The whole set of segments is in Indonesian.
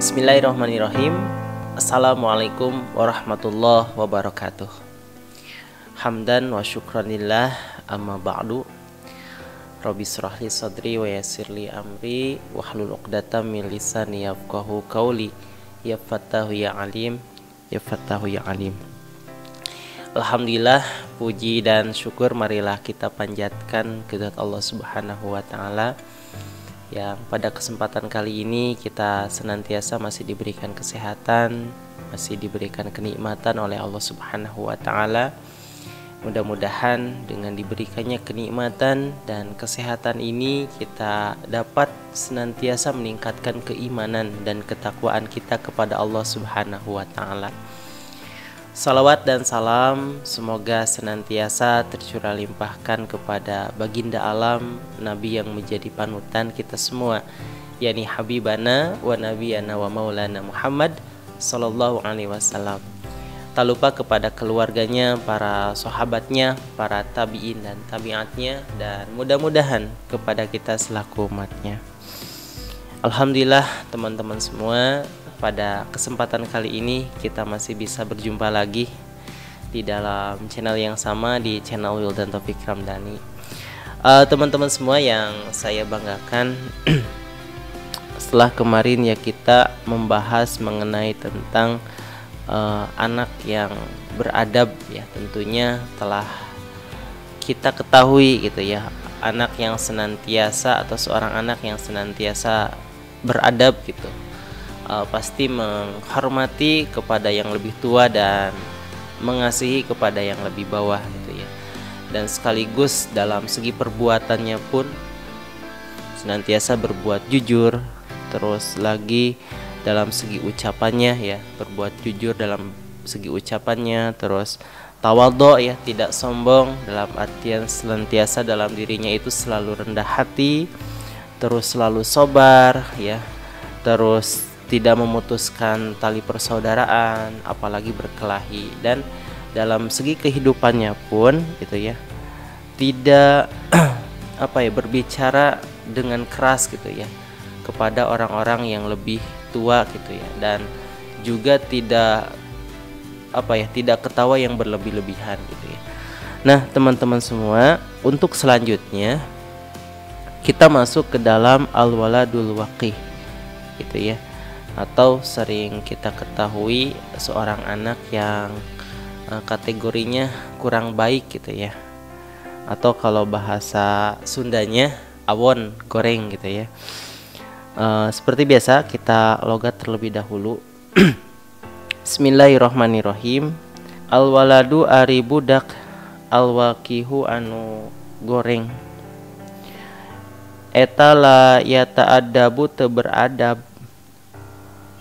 Bismillahirrahmanirrahim. Assalamualaikum warahmatullahi wabarakatuh. Hamdan wa syukranillah, amma ba'du. Rabbi shrahli sadri wa yassirli amri wahlul 'uqdatam min lisani yafqahu qawli. Ya Fattahu ya Alim, ya Fattahu ya Alim. Alhamdulillah, puji dan syukur marilah kita panjatkan kehadirat Allah Subhanahu wa taala yang pada kesempatan kali ini kita senantiasa masih diberikan kesehatan, masih diberikan kenikmatan oleh Allah Subhanahu wa taala. Mudah-mudahan dengan diberikannya kenikmatan dan kesehatan ini kita dapat senantiasa meningkatkan keimanan dan ketakwaan kita kepada Allah Subhanahu wa taala. Salawat dan salam semoga senantiasa tercurah limpahkan kepada baginda alam, Nabi yang menjadi panutan kita semua, yakni Habibana wa Nabiyana wa Maulana Muhammad sallallahu alaihi wasallam. Tak lupa kepada keluarganya, para sahabatnya, para tabi'in dan tabi'atnya, dan mudah-mudahan kepada kita selaku umatnya. Alhamdulillah teman-teman semua, pada kesempatan kali ini kita masih bisa berjumpa lagi di dalam channel yang sama, di channel Wildan Taufik Ramdhani. Teman-teman semua yang saya banggakan, setelah kemarin ya kita membahas mengenai tentang anak yang beradab, ya tentunya telah kita ketahui gitu ya, anak yang senantiasa atau seorang anak yang senantiasa beradab gitu pasti menghormati kepada yang lebih tua dan mengasihi kepada yang lebih bawah gitu ya. Dan sekaligus dalam segi perbuatannya pun senantiasa berbuat jujur, terus lagi dalam segi ucapannya ya, berbuat jujur dalam segi ucapannya, terus tawadhu ya, tidak sombong dalam artian senantiasa dalam dirinya itu selalu rendah hati, terus selalu sabar ya, terus tidak memutuskan tali persaudaraan, apalagi berkelahi. Dan dalam segi kehidupannya pun gitu ya, tidak berbicara dengan keras gitu ya kepada orang-orang yang lebih tua gitu ya, dan juga tidak tidak ketawa yang berlebih-lebihan gitu ya. Nah teman-teman semua, untuk selanjutnya kita masuk ke dalam al-waladul waqih gitu ya, atau sering kita ketahui seorang anak yang kategorinya kurang baik gitu ya, atau kalau bahasa Sundanya awon goreng gitu ya. Seperti biasa kita logat terlebih dahulu. Bismillahirrahmanirrahim. Al-waladu ari budak, al-waqihu anu goreng. Eta la yata'addabu teu beradab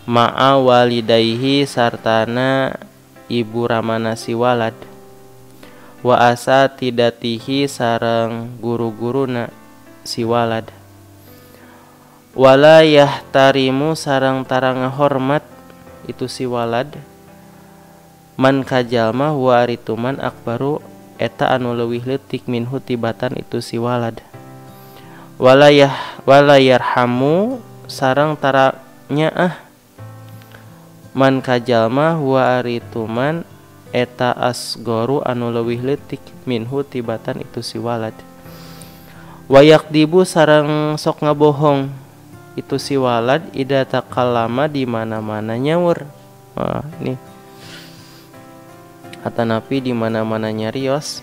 ma'a walidayhi sartana ibu ramana si walad, wa asa tidatihi sareng guru-guruna si walad, wala yahtarimu sareng tarang hormat itu si walad, man kajalma wa arituman akbaru eta anu leuwih leutik minhu tibatan itu si walad, wala yarhamu sareng taranya man kajalma wa arituman eta asgoru anu leuwih leutik minhu tibatan itu si walad, wayak dibu sareng sok ngabohong itu si walad ida takallama di mana-mana nyaur. Ini atanapi di mana-mana nyarios.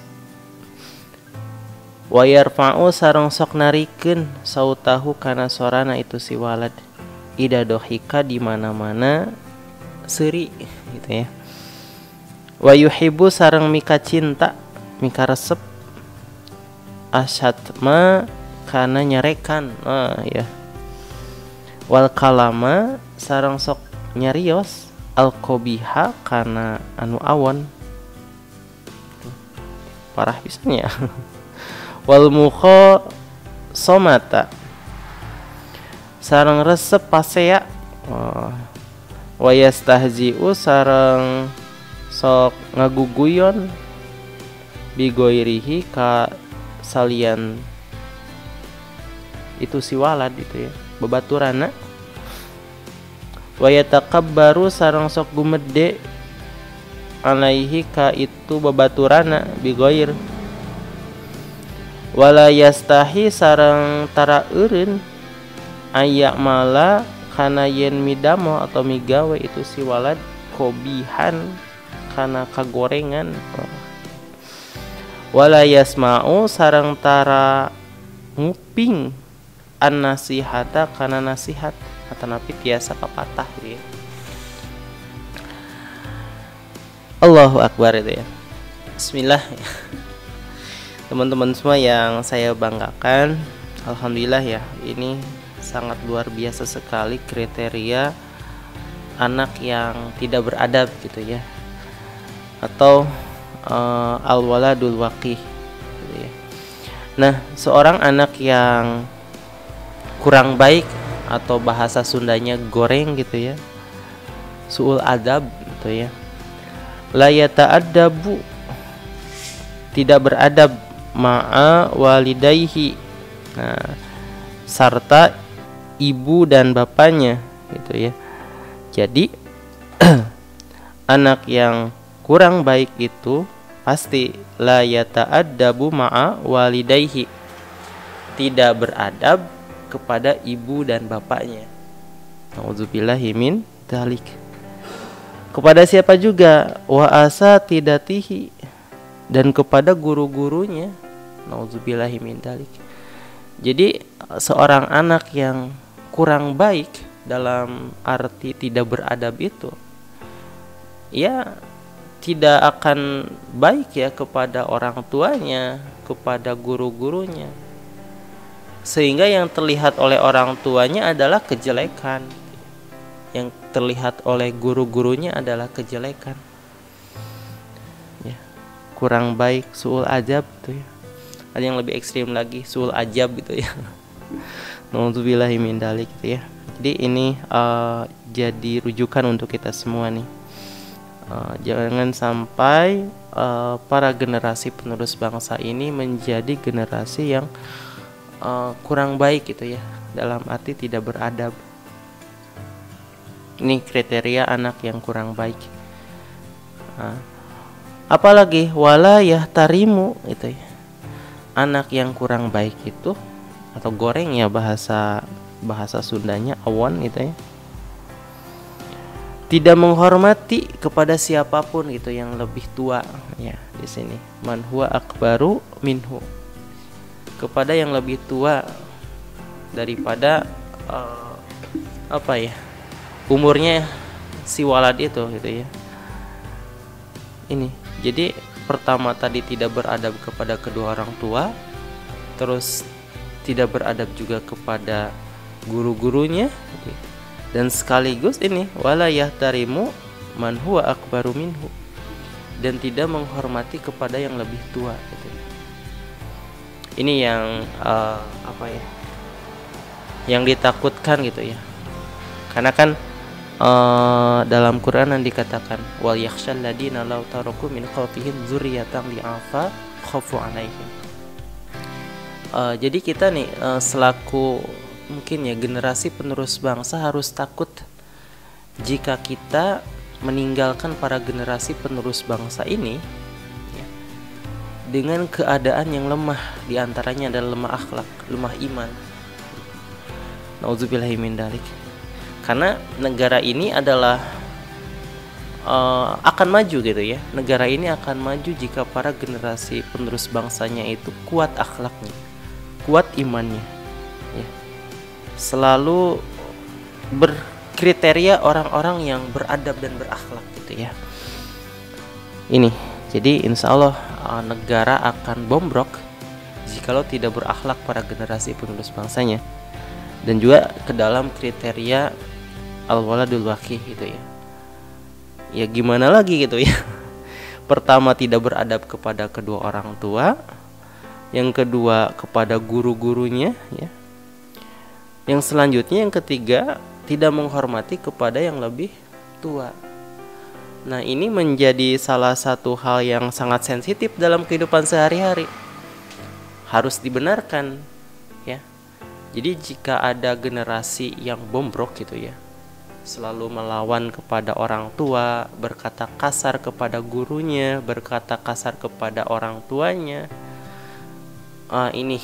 Wayarfa'u sareng sok narikeun sautahu kana sorana itu si walad ida dohika di mana-mana seuri gitu ya. Wa yuhibbu sareng mika cinta, mika resep, asyatma kana nyarekan ya. Wal kalama sareng sok nyarios, al qabiha kana anu awon. Parah pisannya. Wal mukha somata sareng resep pasea, wa yastahzi'u sareng sok ngaguguyon bigoirihi ka salian itu si walad itu ya, babaturana. wa yatakabbaru sareng sok gumede alaihi ka itu babaturana bigoir wala yastahi sareng tara eureun aya mala kana yen midamo atau migawe itu si walad kobihan kana kagorengan wala yasma'u sareng tara nguping an nasihata kana nasihat atanapi tiasa kapatah gitu ya. Allahu Akbar itu ya. Bismillah. Teman-teman semua yang saya banggakan, alhamdulillah ya, ini sangat luar biasa sekali kriteria anak yang tidak beradab gitu ya. Atau al-waladul waqih gitu ya. Nah, seorang anak yang kurang baik atau bahasa Sundanya goreng gitu ya, su'ul adab gitu ya, la yata'addabu tidak beradab ma'a walidayhi, nah, serta ibu dan bapaknya gitu ya. Jadi anak yang kurang baik itu pasti la yata'addabu ma'a walidayhi, tidak beradab kepada ibu dan bapaknya. Nauzubillahi min dzalik. Kepada siapa juga? Wa asatidatihi, dan kepada guru-gurunya. Nauzubillahi min dzalik. Jadi seorang anak yang kurang baik dalam arti tidak beradab itu ya tidak akan baik ya kepada orang tuanya, kepada guru-gurunya. Sehingga yang terlihat oleh orang tuanya adalah kejelekan, yang terlihat oleh guru-gurunya adalah kejelekan ya, kurang baik, suul ajab gitu ya. Ada yang lebih ekstrim lagi, suul ajab gitu ya. Nauzubillahi min dzalik gitu ya. Jadi ini jadi rujukan untuk kita semua nih. Jangan sampai para generasi penerus bangsa ini menjadi generasi yang kurang baik gitu ya, dalam arti tidak beradab. Ini kriteria anak yang kurang baik. Apalagi wala yahtarimu itu ya, anak yang kurang baik itu atau goreng ya bahasa Sundanya awan gitu ya, tidak menghormati kepada siapapun gitu yang lebih tua ya. Di sini man huwa akbaru minhu, kepada yang lebih tua daripada umurnya si walad itu gitu ya. Ini jadi pertama tadi tidak beradab kepada kedua orang tua, terus tidak beradab juga kepada guru-gurunya, dan sekaligus ini wala yahtarimu man huwa akbaru minhu, dan tidak menghormati kepada yang lebih tua gitu. Ini yang yang ditakutkan gitu ya, karena kan dalam Quran yang dikatakan wal yakhshal ladina law taraku min khalfihim dzurriyyatan li'afa khafu 'alaihim. Jadi kita nih selaku mungkin ya generasi penerus bangsa harus takut jika kita meninggalkan para generasi penerus bangsa ini ya, dengan keadaan yang lemah, diantaranya adalah lemah akhlak, lemah iman. Nauzubillahi min dzalik. Karena negara ini adalah akan maju gitu ya. Negara ini akan maju jika para generasi penerus bangsanya itu kuat akhlaknya, kuat imannya ya. Selalu berkriteria orang-orang yang beradab dan berakhlak gitu ya. Ini jadi insya Allah negara akan bombrok jikalau tidak berakhlak para generasi penerus bangsanya, dan juga ke dalam kriteria al-waladul waqih gitu ya. Ya gimana lagi gitu ya. Pertama tidak beradab kepada kedua orang tua, yang kedua kepada guru-gurunya ya. Yang selanjutnya yang ketiga tidak menghormati kepada yang lebih tua. Nah, ini menjadi salah satu hal yang sangat sensitif dalam kehidupan sehari-hari. Harus dibenarkan ya. Jadi jika ada generasi yang bombrok gitu ya, selalu melawan kepada orang tua, berkata kasar kepada gurunya, berkata kasar kepada orang tuanya. Ini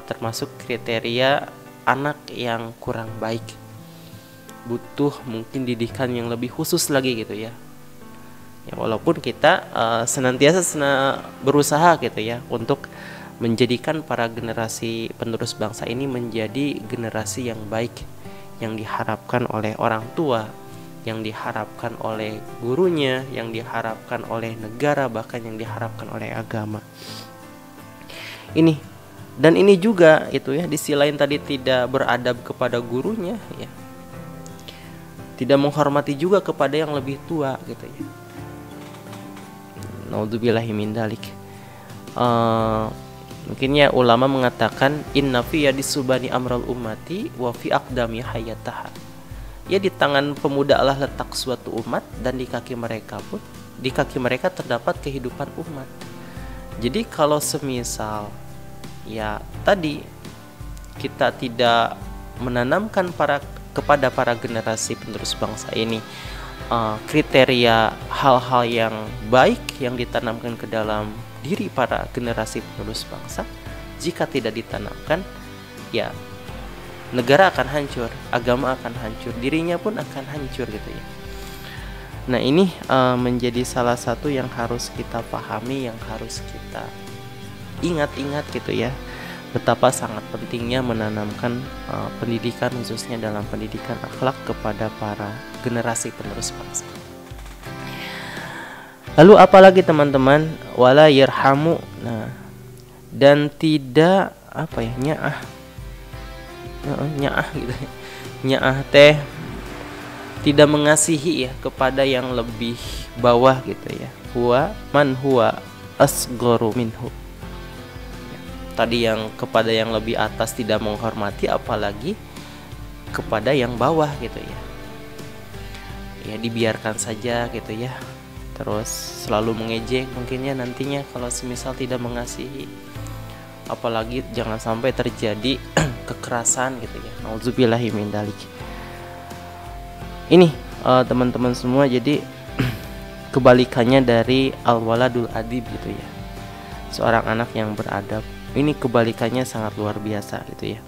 termasuk kriteria anak yang kurang baik, butuh mungkin didikan yang lebih khusus lagi gitu ya. Ya, walaupun kita senantiasa berusaha gitu ya untuk menjadikan para generasi penerus bangsa ini menjadi generasi yang baik, yang diharapkan oleh orang tua, yang diharapkan oleh gurunya, yang diharapkan oleh negara, bahkan yang diharapkan oleh agama. Ini dan ini juga itu ya, di sisi lain tadi tidak beradab kepada gurunya ya. Tidak menghormati juga kepada yang lebih tua gitu ya. Naudzubillahi min dzalik. Mungkin ya ulama mengatakan inna fi yadisubani amral ummati wa fi aqdami hayataha. Ya, di tangan pemuda Allah letak suatu umat, dan di kaki mereka terdapat kehidupan umat. Jadi kalau semisal ya tadi kita tidak menanamkan kepada para generasi penerus bangsa ini kriteria hal-hal yang baik yang ditanamkan ke dalam diri para generasi penerus bangsa, jika tidak ditanamkan ya negara akan hancur, agama akan hancur, dirinya pun akan hancur gitu ya. Nah ini menjadi salah satu yang harus kita pahami, yang harus kita ingat-ingat gitu ya, betapa sangat pentingnya menanamkan pendidikan, khususnya dalam pendidikan akhlak kepada para generasi penerus bangsa. Lalu apalagi teman-teman, wala yarhamu. Nah, dan tidak nyaah gitu. Nyaah teh tidak mengasihi ya kepada yang lebih bawah gitu ya. Huwa man huwa asgharu minhu. Tadi yang kepada yang lebih atas tidak menghormati, apalagi kepada yang bawah gitu ya. Ya dibiarkan saja gitu ya. Terus selalu mengejek mungkinnya nantinya kalau semisal tidak mengasihi. Apalagi jangan sampai terjadi kekerasan gitu ya. Nauzubillahi min dzalik. Ini teman-teman semua, jadi kebalikannya dari al-waladul adib gitu ya. Seorang anak yang beradab. Ini kebalikannya sangat luar biasa gitu ya.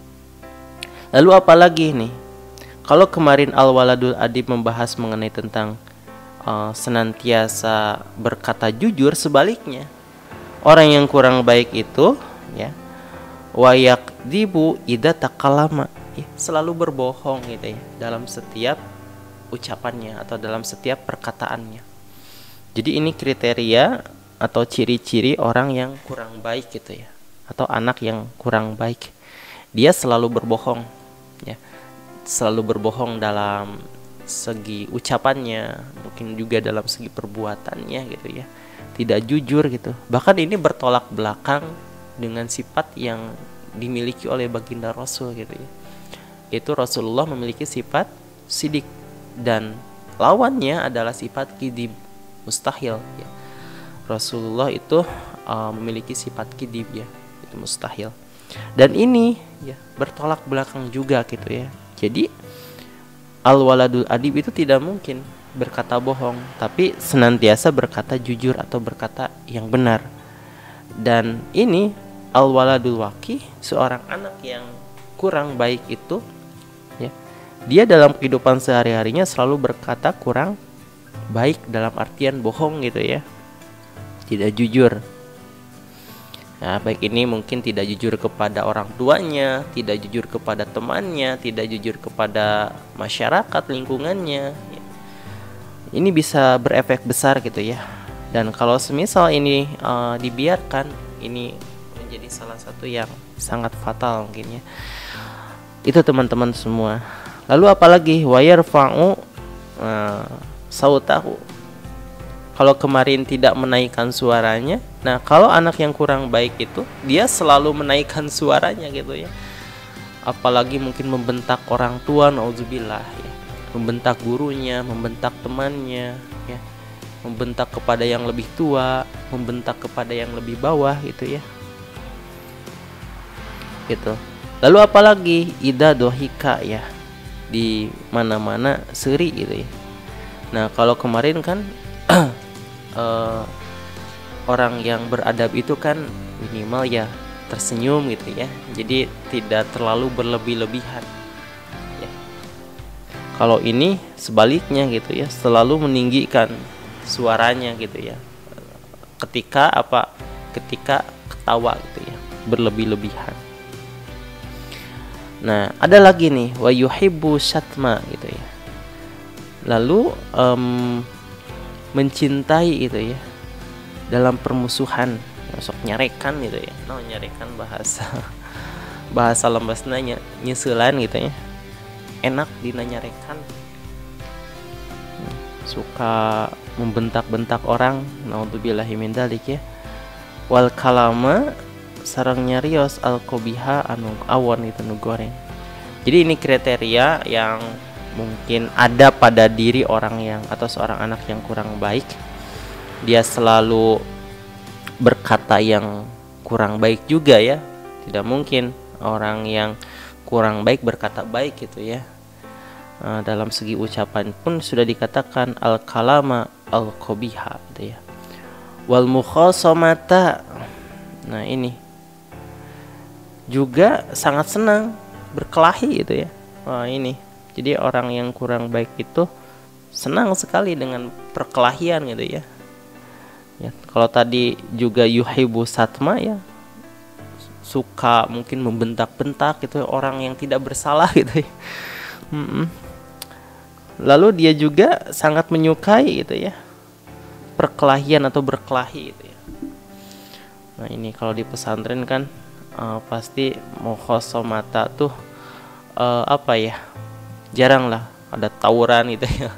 Lalu apalagi nih? Kalau kemarin al-waladul adib membahas mengenai tentang senantiasa berkata jujur, sebaliknya orang yang kurang baik itu ya wayak dibu idza takallama, ya, selalu berbohong gitu ya dalam setiap ucapannya atau dalam setiap perkataannya. Jadi ini kriteria atau ciri-ciri orang yang kurang baik gitu ya, atau anak yang kurang baik. Dia selalu berbohong ya, selalu berbohong dalam segi ucapannya, mungkin juga dalam segi perbuatannya gitu ya, tidak jujur gitu. Bahkan ini bertolak belakang dengan sifat yang dimiliki oleh baginda Rasul gitu ya. Itu Rasulullah memiliki sifat sidik, dan lawannya adalah sifat kidib, mustahil ya. Rasulullah itu memiliki sifat kidib ya, itu mustahil. Dan ini ya bertolak belakang juga gitu ya. Jadi al-waladul adib itu tidak mungkin berkata bohong, tapi senantiasa berkata jujur atau berkata yang benar. Dan ini al-waladul waqi, seorang anak yang kurang baik itu ya, dia dalam kehidupan sehari-harinya selalu berkata kurang baik, dalam artian bohong gitu ya, tidak jujur. Nah, baik ini mungkin tidak jujur kepada orang tuanya, tidak jujur kepada temannya, tidak jujur kepada masyarakat lingkungannya. Ini bisa berefek besar gitu ya. Dan kalau semisal ini dibiarkan, ini menjadi salah satu yang sangat fatal mungkin ya. Itu teman-teman semua. Lalu apalagi wayarfa'u sautahu. Kalau kemarin tidak menaikkan suaranya, nah kalau anak yang kurang baik itu dia selalu menaikkan suaranya gitu ya. Apalagi mungkin membentak orang tua, nauzubillah ya. Membentak gurunya, membentak temannya ya. Membentak kepada yang lebih tua, membentak kepada yang lebih bawah gitu ya. Gitu. Lalu apalagi idza dohika ya. di mana-mana seri gitu ya. Nah kalau kemarin kan orang yang beradab itu kan minimal ya tersenyum gitu ya, jadi tidak terlalu berlebih-lebihan ya. Kalau ini sebaliknya gitu ya, selalu meninggikan suaranya gitu ya ketika ketawa gitu ya, berlebih-lebihan. Nah ada lagi nih wa yuhibbu syatma gitu ya, lalu mencintai gitu ya dalam permusuhan, masuk nyarekan gitu ya. Nyarekan bahasa lembasna nyeuselan gitu ya, enak dina nyarekan. Suka membentak-bentak orang, naudzubillahi min dzalik ya. Wal kalama sareng nyarios al qabiha anu awon itu nu goreng. Jadi ini kriteria yang mungkin ada pada diri orang yang atau seorang anak yang kurang baik. Dia selalu berkata yang kurang baik juga ya. Tidak mungkin orang yang kurang baik berkata baik gitu ya. Dalam segi ucapan pun sudah dikatakan al kalama al qabiha gitu ya. Wal mukhasamata, nah ini juga sangat senang berkelahi gitu ya. Wah ini, jadi orang yang kurang baik itu senang sekali dengan perkelahian gitu ya. Ya, kalau tadi juga yuhibbu satma ya, suka mungkin membentak-bentak gitu orang yang tidak bersalah gitu ya. Lalu dia juga sangat menyukai gitu ya perkelahian atau berkelahi gitu ya. Nah ini kalau di pesantren kan pasti mukhasomata tuh apa ya, jarang lah ada tawuran gitu ya.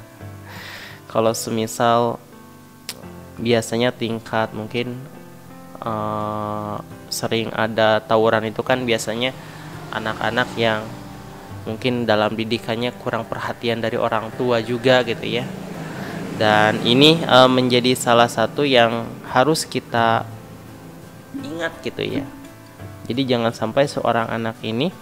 Kalau semisal biasanya tingkat mungkin sering ada tawuran itu kan biasanya anak-anak yang mungkin dalam didikannya kurang perhatian dari orang tua juga gitu ya. Dan ini menjadi salah satu yang harus kita ingat gitu ya. Jadi jangan sampai seorang anak ini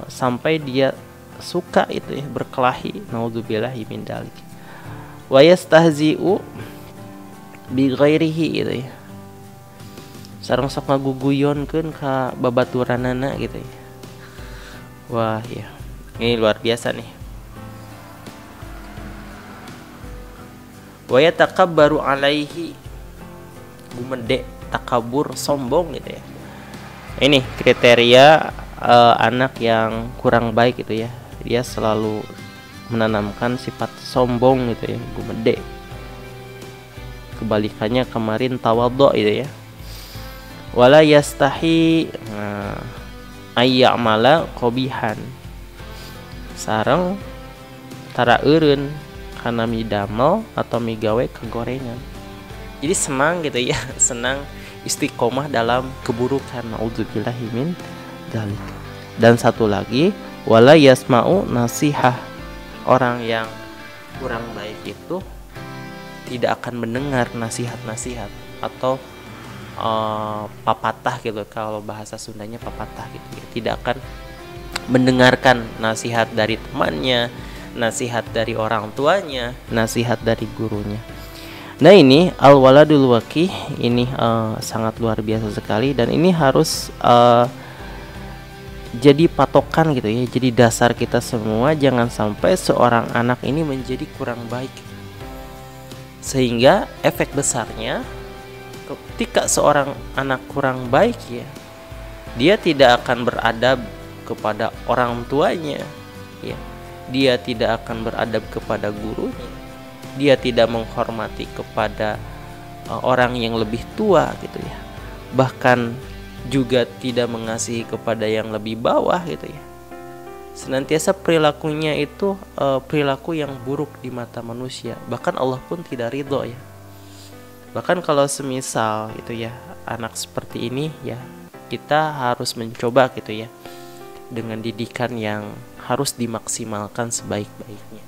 sampai dia suka itu ya berkelahi, naudzubillahi min dzalik. Wa yastahzi'u bi ghairihi gitu ya. Sareng sok ngaguguyonkeun ka babaturanana gitu ya. Wah ya, ini luar biasa nih. Wa yatakabbaru alaihi, gumede, takabur, sombong gitu ya. Ini kriteria anak yang kurang baik gitu ya. Dia selalu menanamkan sifat sombong gitu ya, gumede. Kebalikannya kemarin tawadhu gitu ya. Wala yastahi ayyamala qabihan, sareng tara eureun kana midamel atau migawe kegorengan. Jadi senang gitu ya, senang istiqomah dalam keburukan, naudzubillahi min dzalik. Dan satu lagi, wala yasma'u nasihah, orang yang kurang baik itu tidak akan mendengar nasihat-nasihat atau papatah gitu, kalau bahasa Sundanya papatah gitu ya. Tidak akan mendengarkan nasihat dari temannya, nasihat dari orang tuanya, nasihat dari gurunya. Nah ini al-waladul waqih ini sangat luar biasa sekali, dan ini harus jadi patokan gitu ya, jadi dasar kita semua. Jangan sampai seorang anak ini menjadi kurang baik, sehingga efek besarnya ketika seorang anak kurang baik ya, dia tidak akan beradab kepada orang tuanya ya, dia tidak akan beradab kepada gurunya, dia tidak menghormati kepada orang yang lebih tua gitu ya, bahkan juga tidak mengasihi kepada yang lebih bawah gitu ya. Senantiasa perilakunya itu perilaku yang buruk di mata manusia, bahkan Allah pun tidak ridho ya. Bahkan kalau semisal itu ya anak seperti ini ya, kita harus mencoba gitu ya dengan didikan yang harus dimaksimalkan sebaik-baiknya,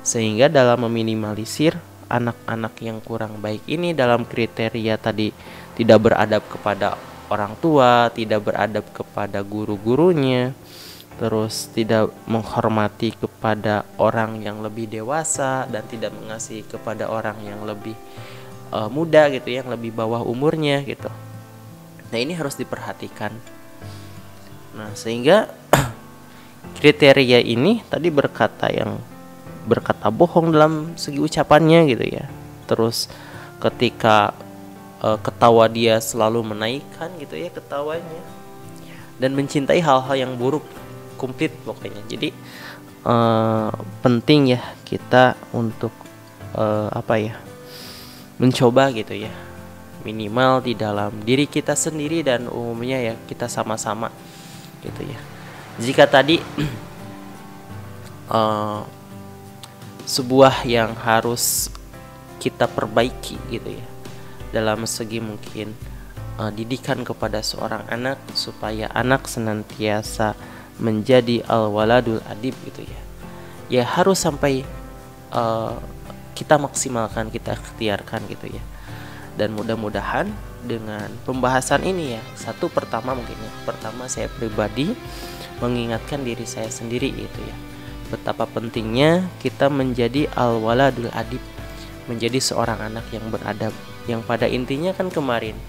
sehingga dalam meminimalisir anak-anak yang kurang baik ini dalam kriteria tadi, tidak beradab kepada orang tua, tidak beradab kepada guru-gurunya, terus tidak menghormati kepada orang yang lebih dewasa dan tidak mengasihi kepada orang yang lebih muda gitu, yang lebih bawah umurnya gitu. Nah, ini harus diperhatikan. Nah, sehingga kriteria ini tadi berkata bohong dalam segi ucapannya gitu ya. Terus ketika ketawa dia selalu menaikkan gitu ya ketawanya, dan mencintai hal-hal yang buruk, komplit pokoknya. Jadi penting ya kita untuk mencoba gitu ya, minimal di dalam diri kita sendiri dan umumnya ya kita sama-sama gitu ya. Jika tadi sebuah yang harus kita perbaiki gitu ya dalam segi mungkin didikan kepada seorang anak supaya anak senantiasa menjadi al-waladul adib gitu ya. Ya harus sampai kita maksimalkan, kita ikhtiarkan gitu ya. Dan mudah-mudahan dengan pembahasan ini ya, pertama saya pribadi mengingatkan diri saya sendiri gitu ya, betapa pentingnya kita menjadi al-waladul adib, menjadi seorang anak yang beradab, yang pada intinya kan kemarin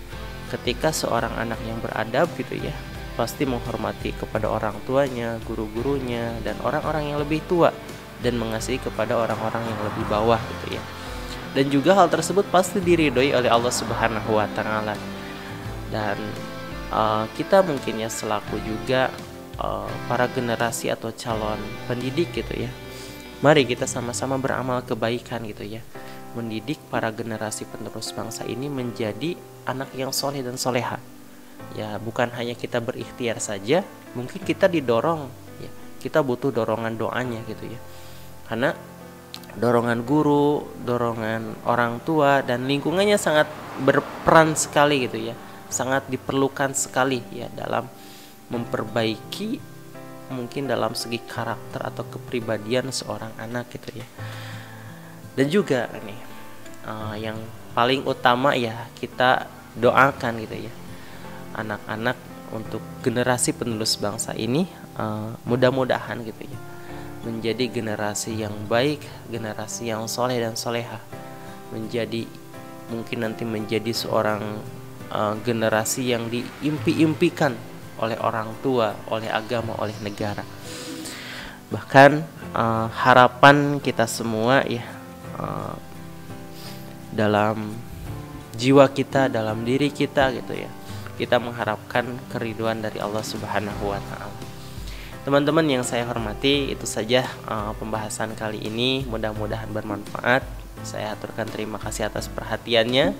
ketika seorang anak yang beradab gitu ya pasti menghormati kepada orang tuanya, guru-gurunya, dan orang-orang yang lebih tua, dan mengasihi kepada orang-orang yang lebih bawah gitu ya. Dan juga hal tersebut pasti diridhoi oleh Allah Subhanahu wa taala. Dan kita mungkin ya selaku juga para generasi atau calon pendidik gitu ya, mari kita sama-sama beramal kebaikan gitu ya, mendidik para generasi penerus bangsa ini menjadi anak yang soleh dan soleha. Ya bukan hanya kita berikhtiar saja, mungkin kita didorong ya, kita butuh dorongan doanya gitu ya, karena dorongan guru, dorongan orang tua dan lingkungannya sangat berperan sekali gitu ya, sangat diperlukan sekali ya dalam memperbaiki mungkin dalam segi karakter atau kepribadian seorang anak gitu ya. Dan juga nih yang paling utama ya kita doakan gitu ya, anak-anak untuk generasi penerus bangsa ini mudah-mudahan gitu ya menjadi generasi yang baik, generasi yang soleh dan soleha, mungkin nanti menjadi seorang generasi yang diimpi-impikan oleh orang tua, oleh agama, oleh negara. Bahkan harapan kita semua ya, dalam jiwa kita, dalam diri kita gitu ya, kita mengharapkan keridhaan dari Allah Subhanahu wa taala. Teman-teman yang saya hormati, itu saja pembahasan kali ini, mudah-mudahan bermanfaat. Saya aturkan terima kasih atas perhatiannya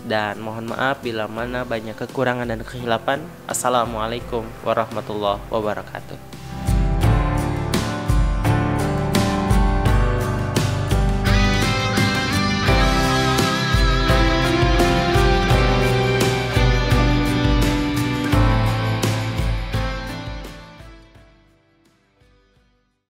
dan mohon maaf bila mana banyak kekurangan dan kekhilafan. Assalamualaikum warahmatullahi wabarakatuh.